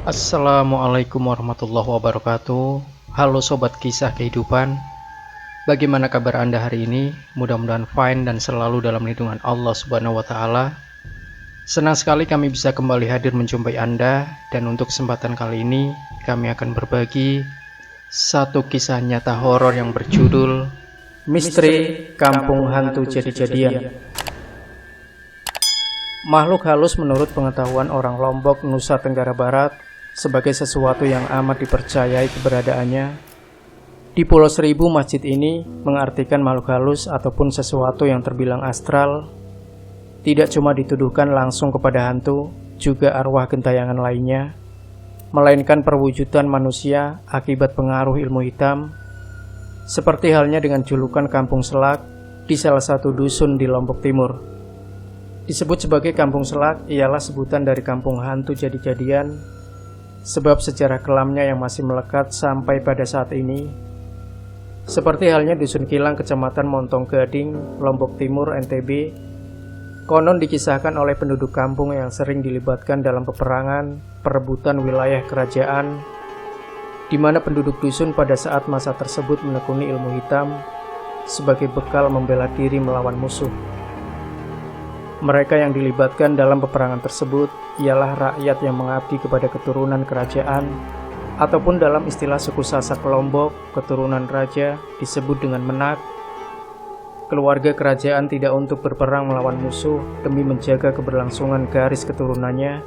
Assalamualaikum warahmatullahi wabarakatuh. Halo sobat kisah kehidupan. Bagaimana kabar Anda hari ini? Mudah-mudahan fine dan selalu dalam lindungan Allah Subhanahu wa taala. Senang sekali kami bisa kembali hadir menjumpai Anda, dan untuk kesempatan kali ini kami akan berbagi satu kisah nyata horor yang berjudul Misteri Kampung Hantu Jadi-Jadian. Makhluk halus menurut pengetahuan orang Lombok, Nusa Tenggara Barat sebagai sesuatu yang amat dipercayai keberadaannya. Di Pulau Seribu, masjid ini mengartikan makhluk halus ataupun sesuatu yang terbilang astral. Tidak cuma dituduhkan langsung kepada hantu, juga arwah gentayangan lainnya, melainkan perwujudan manusia akibat pengaruh ilmu hitam. Seperti halnya dengan julukan Kampung Selak di salah satu dusun di Lombok Timur. Disebut sebagai Kampung Selak ialah sebutan dari kampung hantu jadi-jadian, sebab sejarah kelamnya yang masih melekat sampai pada saat ini. Seperti halnya Dusun Kilang, Kecamatan Montong Gading, Lombok Timur, NTB, konon dikisahkan oleh penduduk kampung yang sering dilibatkan dalam peperangan, perebutan wilayah kerajaan, di mana penduduk dusun pada saat masa tersebut menekuni ilmu hitam sebagai bekal membela diri melawan musuh. Mereka yang dilibatkan dalam peperangan tersebut ialah rakyat yang mengabdi kepada keturunan kerajaan, ataupun dalam istilah suku Sasak Lombok, keturunan raja disebut dengan menak. Keluarga kerajaan tidak untuk berperang melawan musuh demi menjaga keberlangsungan garis keturunannya.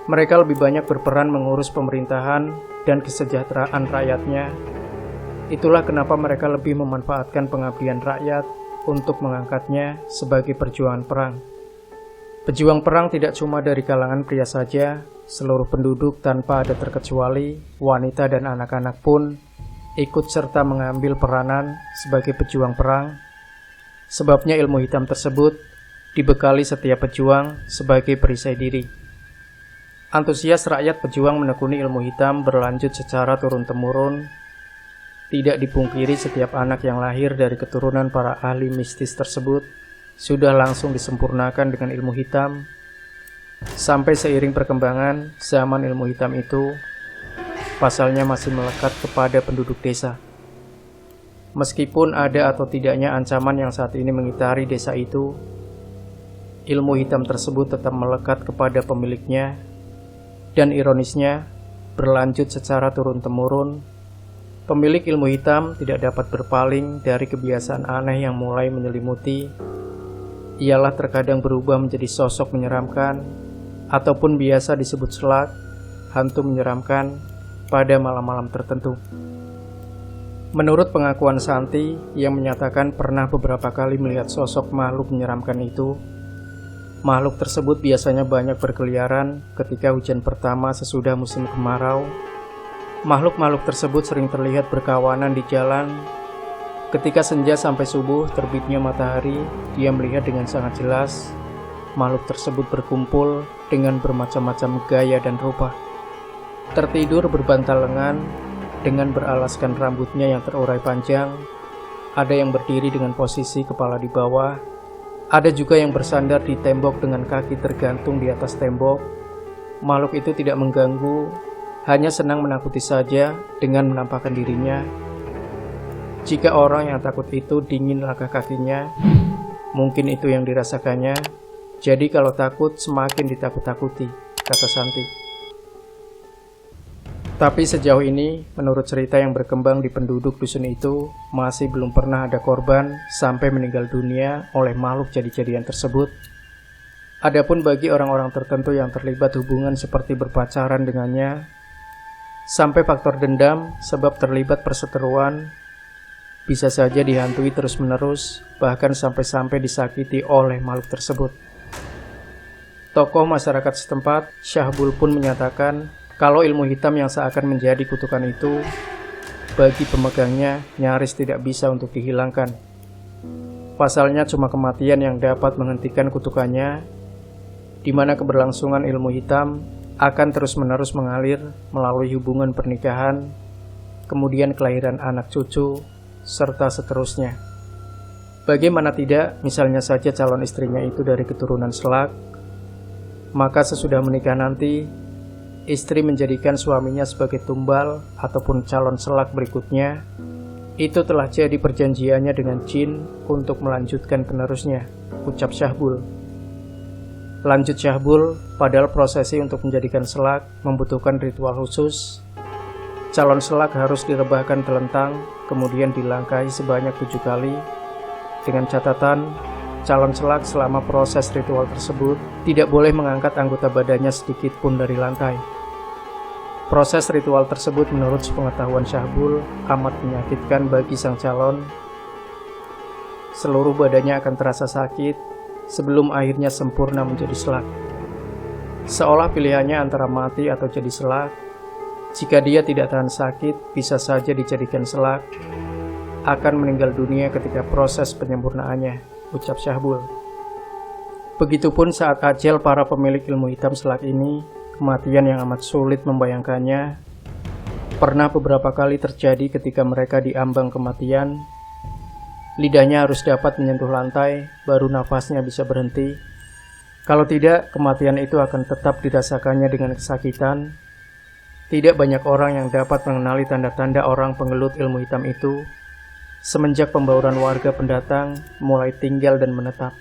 Mereka lebih banyak berperan mengurus pemerintahan dan kesejahteraan rakyatnya. Itulah kenapa mereka lebih memanfaatkan pengabdian rakyat untuk mengangkatnya sebagai perjuangan perang. Pejuang perang tidak cuma dari kalangan pria saja, seluruh penduduk tanpa ada terkecuali, wanita dan anak-anak pun ikut serta mengambil peranan sebagai pejuang perang. Sebabnya ilmu hitam tersebut dibekali setiap pejuang sebagai perisai diri. Antusias rakyat pejuang menekuni ilmu hitam berlanjut secara turun-temurun. Tidak dipungkiri setiap anak yang lahir dari keturunan para ahli mistis tersebut sudah langsung disempurnakan dengan ilmu hitam. Sampai seiring perkembangan zaman ilmu hitam itu, pasalnya masih melekat kepada penduduk desa. Meskipun ada atau tidaknya ancaman yang saat ini mengitari desa itu, ilmu hitam tersebut tetap melekat kepada pemiliknya. Dan ironisnya, berlanjut secara turun-temurun, pemilik ilmu hitam tidak dapat berpaling dari kebiasaan aneh yang mulai menyelimuti. Ialah terkadang berubah menjadi sosok menyeramkan, ataupun biasa disebut selak, hantu menyeramkan pada malam-malam tertentu. Menurut pengakuan Santi yang menyatakan pernah beberapa kali melihat sosok makhluk menyeramkan itu, makhluk tersebut biasanya banyak berkeliaran ketika hujan pertama sesudah musim kemarau. Makhluk-makhluk tersebut sering terlihat berkawanan di jalan. Ketika senja sampai subuh terbitnya matahari, dia melihat dengan sangat jelas makhluk tersebut berkumpul dengan bermacam-macam gaya dan rupa. Tertidur berbantal lengan dengan beralaskan rambutnya yang terurai panjang. Ada yang berdiri dengan posisi kepala di bawah. Ada juga yang bersandar di tembok dengan kaki tergantung di atas tembok. Makhluk itu tidak mengganggu, hanya senang menakuti saja dengan menampakkan dirinya. Jika orang yang takut itu dingin langkah kakinya, mungkin itu yang dirasakannya. Jadi kalau takut semakin ditakut-takuti, kata Santi. Tapi sejauh ini, menurut cerita yang berkembang di penduduk dusun itu, masih belum pernah ada korban sampai meninggal dunia oleh makhluk jadi-jadian tersebut. Adapun bagi orang-orang tertentu yang terlibat hubungan seperti berpacaran dengannya, sampai faktor dendam sebab terlibat perseteruan, bisa saja dihantui terus-menerus, bahkan sampai-sampai disakiti oleh makhluk tersebut. Tokoh masyarakat setempat, Syahbul pun menyatakan kalau ilmu hitam yang seakan menjadi kutukan itu, bagi pemegangnya nyaris tidak bisa untuk dihilangkan. Pasalnya cuma kematian yang dapat menghentikan kutukannya, di mana keberlangsungan ilmu hitam akan terus-menerus mengalir melalui hubungan pernikahan, kemudian kelahiran anak cucu, serta seterusnya. Bagaimana tidak, misalnya saja calon istrinya itu dari keturunan Selak, maka sesudah menikah nanti, istri menjadikan suaminya sebagai tumbal ataupun calon selak berikutnya, itu telah jadi perjanjiannya dengan jin untuk melanjutkan penerusnya, ucap Syahbul. Lanjut Syahbul, padahal prosesi untuk menjadikan selak membutuhkan ritual khusus. Calon selak harus direbahkan telentang, kemudian dilangkahi sebanyak 7 kali, dengan catatan calon selak selama proses ritual tersebut tidak boleh mengangkat anggota badannya sedikit pun dari lantai. Proses ritual tersebut menurut sepengetahuan Syahbul amat menyakitkan bagi sang calon. Seluruh badannya akan terasa sakit sebelum akhirnya sempurna menjadi selak. Seolah pilihannya antara mati atau jadi selak. Jika dia tidak tahan sakit, bisa saja dijadikan selak, akan meninggal dunia ketika proses penyempurnaannya, ucap Syahbul. Begitupun saat ajal para pemilik ilmu hitam selak ini, kematian yang amat sulit membayangkannya, pernah beberapa kali terjadi ketika mereka diambang kematian. Lidahnya harus dapat menyentuh lantai, baru nafasnya bisa berhenti. Kalau tidak, kematian itu akan tetap dirasakannya dengan kesakitan. Tidak banyak orang yang dapat mengenali tanda-tanda orang pengelut ilmu hitam itu, semenjak pembauran warga pendatang mulai tinggal dan menetap.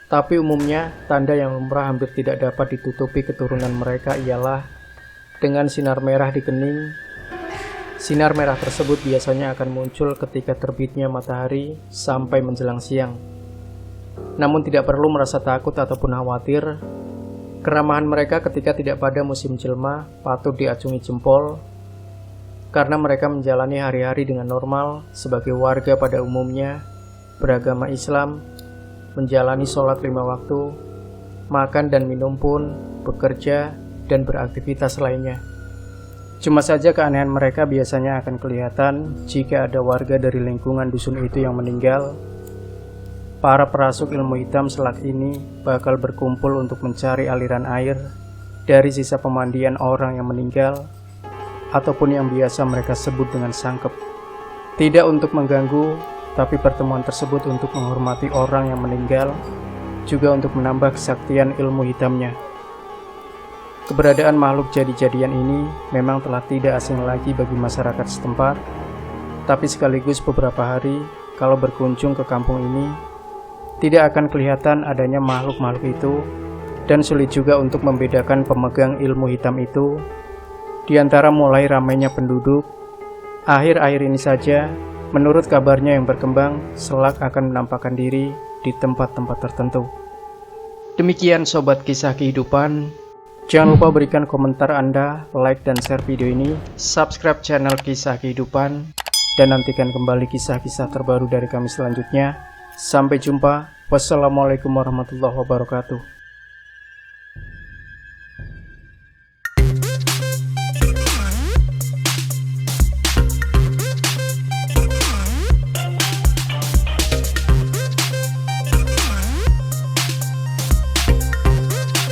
Tapi umumnya, tanda yang lumrah hampir tidak dapat ditutupi keturunan mereka ialah dengan sinar merah di kening. Sinar merah tersebut biasanya akan muncul ketika terbitnya matahari sampai menjelang siang. Namun tidak perlu merasa takut ataupun khawatir. Keramahan mereka ketika tidak pada musim jelma patut diacungi jempol, karena mereka menjalani hari-hari dengan normal sebagai warga pada umumnya, beragama Islam, menjalani sholat 5 waktu, makan dan minum pun, bekerja, dan beraktivitas lainnya. Cuma saja keanehan mereka biasanya akan kelihatan jika ada warga dari lingkungan dusun itu yang meninggal. Para perasuk ilmu hitam selak ini bakal berkumpul untuk mencari aliran air dari sisa pemandian orang yang meninggal, ataupun yang biasa mereka sebut dengan sangkep. Tidak untuk mengganggu, tapi pertemuan tersebut untuk menghormati orang yang meninggal, juga untuk menambah kesaktian ilmu hitamnya. Keberadaan makhluk jadi-jadian ini memang telah tidak asing lagi bagi masyarakat setempat, tapi sekaligus beberapa hari kalau berkunjung ke kampung ini, tidak akan kelihatan adanya makhluk-makhluk itu, dan sulit juga untuk membedakan pemegang ilmu hitam itu di antara mulai ramainya penduduk. Akhir-akhir ini saja, menurut kabarnya yang berkembang, selak akan menampakkan diri di tempat-tempat tertentu. Demikian Sobat Kisah Kehidupan. Jangan lupa berikan komentar Anda, like dan share video ini, subscribe channel Kisah Kehidupan, dan nantikan kembali kisah-kisah terbaru dari kami selanjutnya. Sampai jumpa. Wassalamualaikum warahmatullahi wabarakatuh.